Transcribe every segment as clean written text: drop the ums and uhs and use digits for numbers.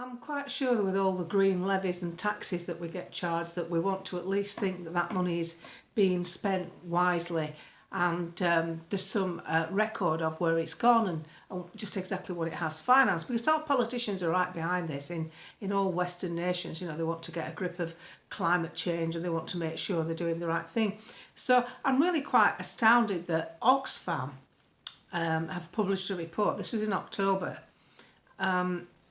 I'm quite sure that with all the green levies and taxes that we get charged, that we want to at least think that that money is being spent wisely, and there's some record of where it's gone and just exactly what it has financed, because our politicians are right behind this in all Western nations. You know, they want to get a grip of climate change and they want to make sure they're doing the right thing. So I'm really quite astounded that Oxfam have published a report. This was in October.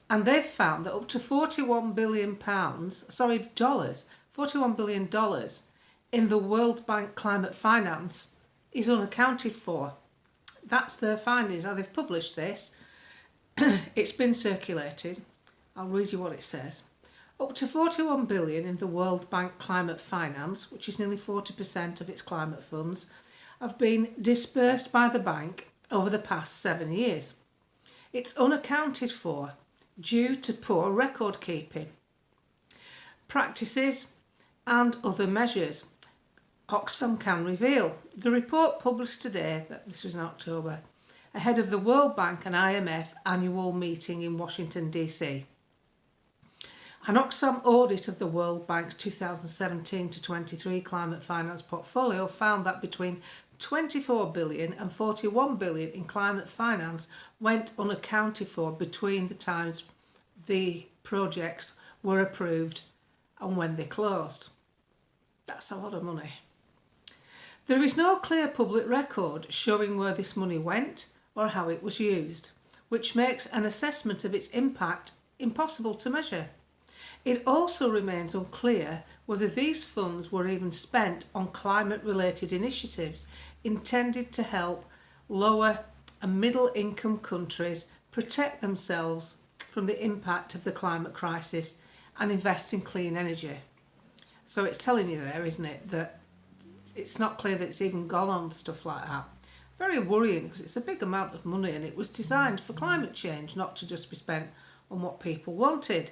And they've found that up to $41 billion, $41 billion in the World Bank climate finance is unaccounted for. That's their findings. Now they've published this. It's been circulated. I'll read you what it says. Up to $41 billion in the World Bank climate finance, which is nearly 40% of its climate funds, have been dispersed by the bank over the past 7 years. It's unaccounted for due to poor record keeping practices and other measures, Oxfam can reveal. The report published today, this was in October, ahead of the World Bank and IMF annual meeting in Washington DC. An Oxfam audit of the World Bank's 2017 to 23 climate finance portfolio found that between 24 billion and 41 billion in climate finance went unaccounted for between the times the projects were approved and when they closed. That's a lot of money. There is no clear public record showing where this money went or how it was used, which makes an assessment of its impact impossible to measure. It also remains unclear whether these funds were even spent on climate-related initiatives intended to help lower and middle-income countries protect themselves from the impact of the climate crisis and invest in clean energy. So it's telling you there, isn't it, that it's not clear that it's even gone on stuff like that. Very worrying, because it's a big amount of money and it was designed for climate change, not to just be spent on what people wanted.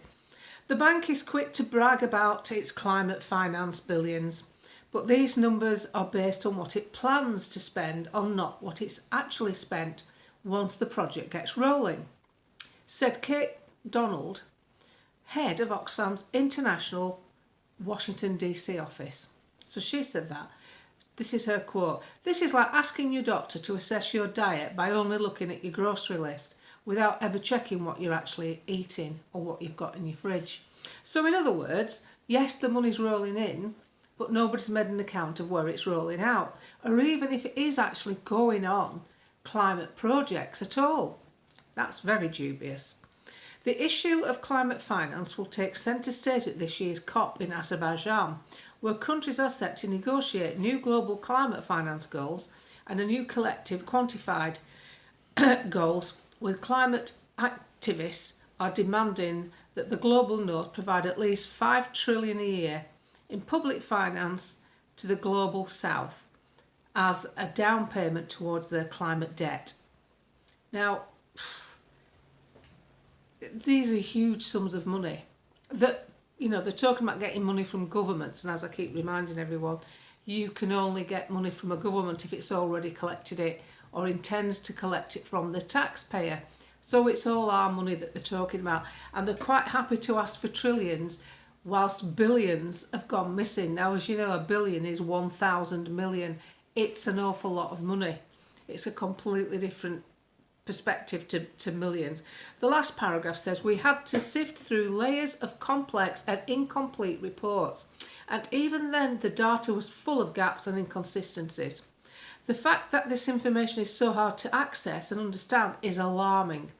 The bank is quick to brag about its climate finance billions, but these numbers are based on what it plans to spend, on not what it's actually spent once the project gets rolling, said Kate Donald, head of Oxfam's international Washington DC office. So she said that. This is her quote. "This is like asking your doctor to assess your diet by only looking at your grocery list without ever checking what you're actually eating or what you've got in your fridge." So in other words, yes, the money's rolling in, but nobody's made an account of where it's rolling out, or even if it is actually going on climate projects at all. That's very dubious. The issue of climate finance will take centre stage at this year's COP in Azerbaijan, where countries are set to negotiate new global climate finance goals and a new collective quantified goals, with climate activists are demanding that the global north provide at least $5 trillion a year in public finance to the global south as a down payment towards their climate debt. Now, these are huge sums of money that, you know, they're talking about getting money from governments, and as I keep reminding everyone, you can only get money from a government if it's already collected it or intends to collect it from the taxpayer. So it's all our money that they're talking about, and they're quite happy to ask for trillions whilst billions have gone missing. Now, as you know, a billion is 1,000 million. It's an awful lot of money. It's a completely different perspective to millions. The last paragraph says, "We had to sift through layers of complex and incomplete reports, and even then the data was full of gaps and inconsistencies. The fact that this information is so hard to access and understand is alarming.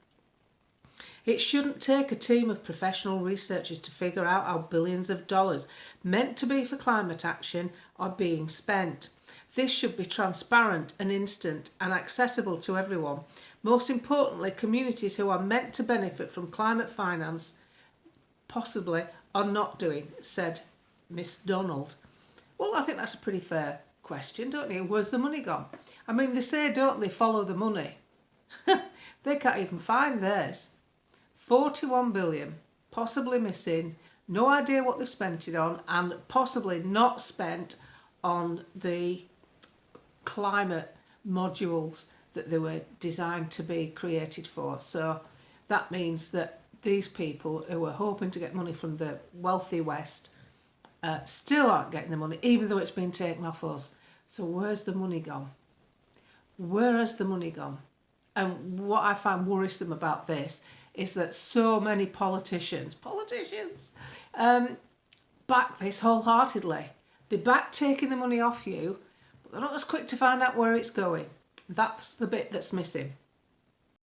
It shouldn't take a team of professional researchers to figure out how billions of dollars meant to be for climate action are being spent. This should be transparent and instant and accessible to everyone. Most importantly, communities who are meant to benefit from climate finance possibly are not doing," said Miss Donald. Well, I think that's a pretty fair question, don't you? Where's the money gone? I mean, they say, don't they, follow the money. They can't even find theirs. 41 billion, possibly missing, no idea what they've spent it on, and possibly not spent on the climate modules that they were designed to be created for. So that means that these people who are hoping to get money from the wealthy West still aren't getting the money, even though it's been taken off us. So where's the money gone? Where has the money gone? And what I find worrisome about this is that so many politicians back this wholeheartedly. They back taking the money off you, but they're not as quick to find out where it's going. That's the bit that's missing.